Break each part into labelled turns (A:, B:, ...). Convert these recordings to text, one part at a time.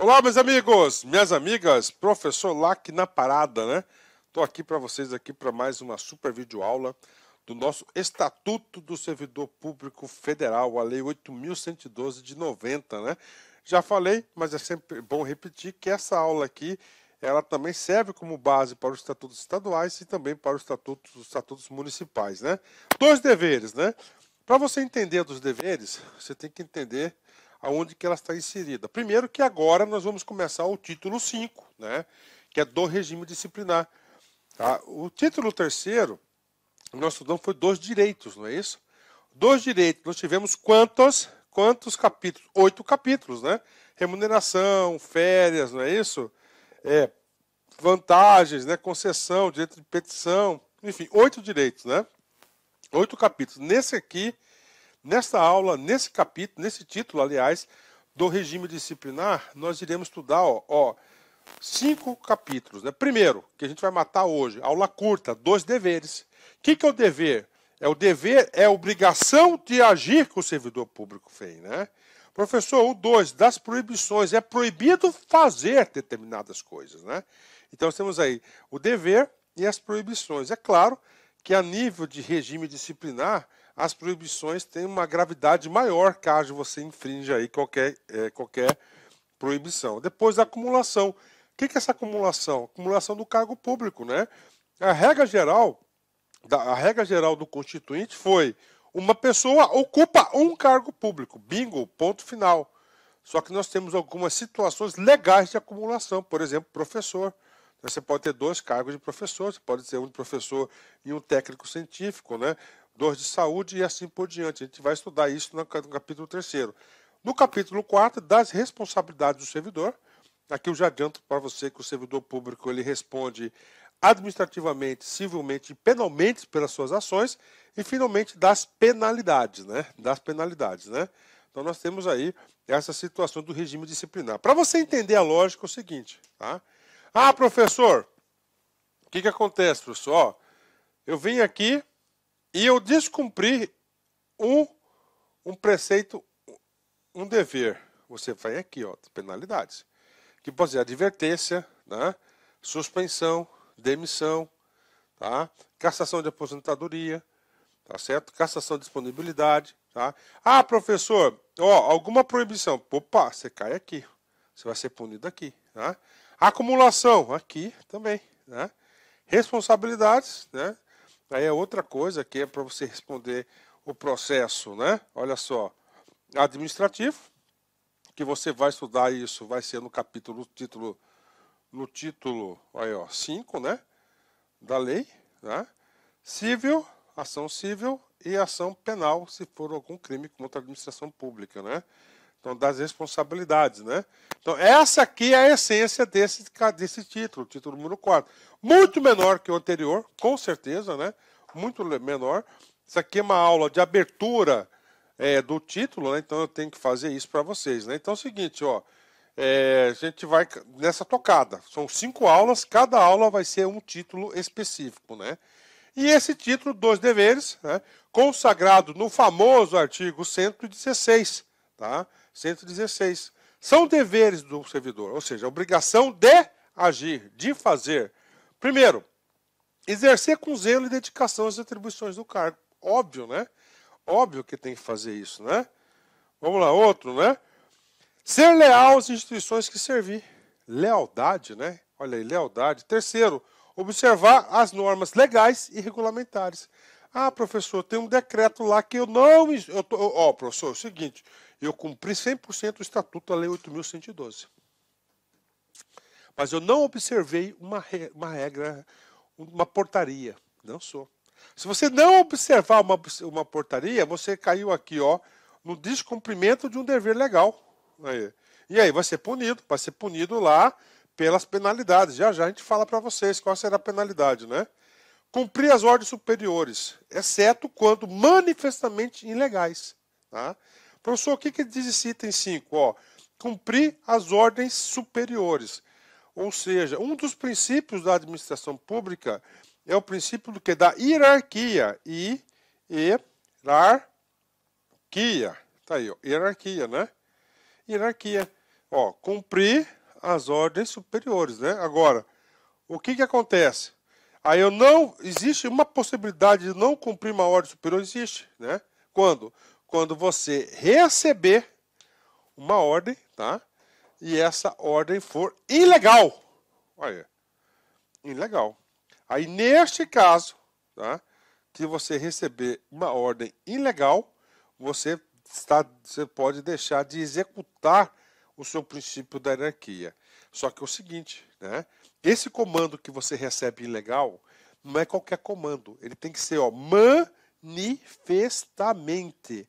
A: Olá, meus amigos, minhas amigas, professor Lac na parada, né? Estou aqui para vocês aqui para mais uma super videoaula do nosso Estatuto do Servidor Público Federal, a Lei 8.112 de 90, né? Já falei, mas é sempre bom repetir que essa aula aqui, ela também serve como base para os estatutos estaduais e também para os estatutos municipais, né? Dois deveres, né? Para você entender dos deveres, você tem que entender aonde que ela está inserida. Primeiro que agora nós vamos começar o título 5, né, que é do regime disciplinar. Tá? O título 3º, nós estudamos foi dos direitos, não é isso? Dos direitos, nós tivemos quantos capítulos? 8 capítulos, né? Remuneração, férias, não é isso? Vantagens, né? Concessão, direito de petição, enfim, 8 direitos, né? 8 capítulos. Nesta aula, nesse capítulo, nesse título, aliás, do regime disciplinar, nós iremos estudar 5 capítulos. Né? Primeiro, que a gente vai matar hoje, aula curta, 2 deveres. O que é o dever? O dever é a obrigação de agir que o servidor público fez. Né? Professor, o 2, das proibições. É proibido fazer determinadas coisas. Né? Então, nós temos aí o dever e as proibições. É claro que a nível de regime disciplinar, as proibições têm uma gravidade maior caso você infrinja aí qualquer proibição. Depois da acumulação. O que é essa acumulação? Acumulação do cargo público, né? A regra geral do Constituinte foi: uma pessoa ocupa um cargo público. Bingo, ponto final. Só que nós temos algumas situações legais de acumulação. Por exemplo, professor. Você pode ter 2 cargos de professor, você pode ter um de professor e um técnico científico, né? 2 de saúde e assim por diante. A gente vai estudar isso no capítulo 3º. No capítulo 4, das responsabilidades do servidor. Aqui eu já adianto para você que o servidor público ele responde administrativamente, civilmente e penalmente pelas suas ações. E, finalmente, das penalidades, né? Então, nós temos aí essa situação do regime disciplinar. Para você entender a lógica, é o seguinte, tá? Ah, professor, o que acontece, professor? Eu vim aqui e eu descumpri um preceito, um dever. Você vai aqui, penalidades. Que pode ser advertência, né? Suspensão, demissão, tá? Cassação de aposentadoria, tá certo? Cassação de disponibilidade, tá? Ah, professor, alguma proibição. Opa, você cai aqui. Você vai ser punido aqui, tá? Acumulação, aqui também, né? Responsabilidades, né? Aí é outra coisa que é para você responder o processo, né? Olha só, administrativo, que você vai estudar isso, vai ser no título, aí, 5, né? Da lei, né? Civil, ação civil e ação penal, se for algum crime contra a administração pública, né? Então, das responsabilidades, né? Então, essa aqui é a essência desse título, título número 4. Muito menor que o anterior, com certeza, né? Muito menor. Isso aqui é uma aula de abertura do título, né? Então eu tenho que fazer isso para vocês, né? Então é o seguinte, a gente vai nessa tocada. São 5 aulas, cada aula vai ser um título específico, né? E esse título, 2 deveres, né? Consagrado no famoso artigo 116, tá? 116. São deveres do servidor, ou seja, a obrigação de agir, de fazer. Primeiro, exercer com zelo e dedicação as atribuições do cargo. Óbvio, né? Óbvio que tem que fazer isso, né? Vamos lá, outro, né? Ser leal às instituições que servir. Lealdade, né? Olha aí, lealdade. Terceiro, observar as normas legais e regulamentares. Ah, professor, tem um decreto lá que eu não... professor, é o seguinte, eu cumpri 100% o Estatuto da Lei 8.112. Mas eu não observei uma regra, uma portaria. Não sou. Se você não observar uma portaria, você caiu aqui, no descumprimento de um dever legal. Aí. E aí vai ser punido lá pelas penalidades. Já a gente fala para vocês qual será a penalidade, né? Cumprir as ordens superiores, exceto quando manifestamente ilegais. Tá? Professor, o que diz esse item 5? Cumprir as ordens superiores. Ou seja, um dos princípios da administração pública é o princípio do que? Da hierarquia. Hierarquia. Tá aí, hierarquia, né? Hierarquia. Cumprir as ordens superiores, né? Agora, o que acontece? Aí eu não, existe uma possibilidade de não cumprir uma ordem superior, existe, né? Quando? Quando você receber uma ordem, tá? E essa ordem for ilegal. Olha, ilegal. Aí neste caso, tá? Se você receber uma ordem ilegal, você pode deixar de executar o seu princípio da hierarquia. Só que é o seguinte, né? Esse comando que você recebe ilegal não é qualquer comando. Ele tem que ser, ó, manifestamente.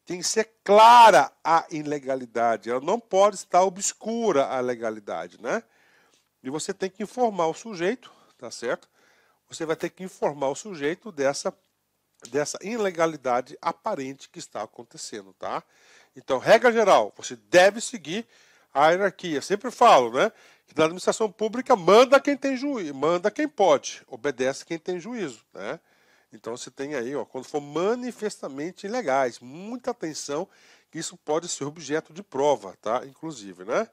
A: Tem que ser clara a ilegalidade. Ela não pode estar obscura a legalidade, né? E você tem que informar o sujeito, tá certo? Você vai ter que informar o sujeito dessa ilegalidade aparente que está acontecendo, tá? Então, regra geral, você deve seguir a hierarquia. Sempre falo, né? Que na administração pública manda quem tem juízo, manda quem pode, obedece quem tem juízo, né? Então você tem aí, ó, quando for manifestamente ilegais, muita atenção, que isso pode ser objeto de prova, tá? Inclusive, né?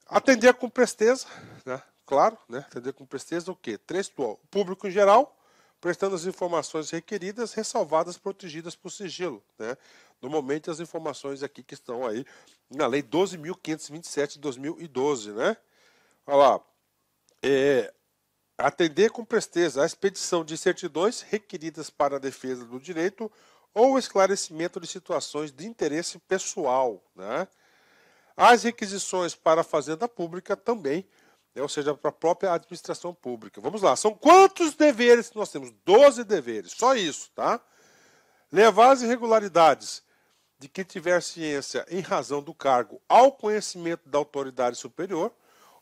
A: Atender com presteza, né? Claro, né? Atender com presteza o quê? Textual. O público em geral, prestando as informações requeridas, ressalvadas, protegidas por sigilo, né? Normalmente as informações aqui que estão aí na Lei 12.527 de 2012, né? Olha lá. Atender com presteza a expedição de certidões requeridas para a defesa do direito ou esclarecimento de situações de interesse pessoal, né? As requisições para a Fazenda Pública também, né? Ou seja, para a própria administração pública. Vamos lá, são quantos deveres que nós temos? 12 deveres, só isso, tá? Levar as irregularidades de quem tiver ciência em razão do cargo ao conhecimento da autoridade superior,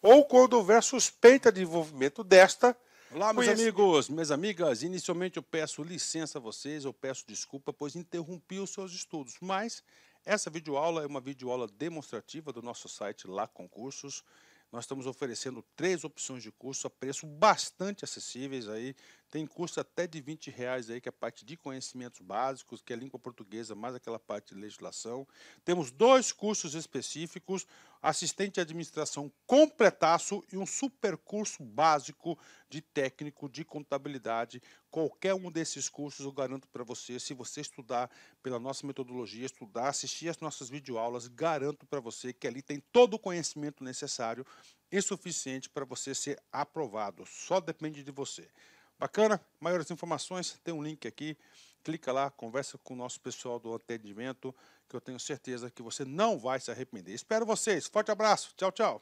A: ou quando houver suspeita de envolvimento desta.
B: Olá, meus amigos, minhas amigas. Inicialmente eu peço licença a vocês, eu peço desculpa, pois interrompi os seus estudos. Mas essa videoaula é uma videoaula demonstrativa do nosso site Lá Concursos. Nós estamos oferecendo 3 opções de curso a preço bastante acessíveis aí. Tem curso até de R$20 aí, que é a parte de conhecimentos básicos, que é língua portuguesa, mais aquela parte de legislação. Temos 2 cursos específicos, assistente de administração completaço e um super curso básico de técnico de contabilidade. Qualquer um desses cursos eu garanto para você, se você estudar pela nossa metodologia, estudar, assistir as nossas videoaulas, garanto para você que ali tem todo o conhecimento necessário e suficiente para você ser aprovado. Só depende de você. Bacana? Maiores informações, tem um link aqui. Clica lá, conversa com o nosso pessoal do atendimento, que eu tenho certeza que você não vai se arrepender. Espero vocês. Forte abraço. Tchau, tchau.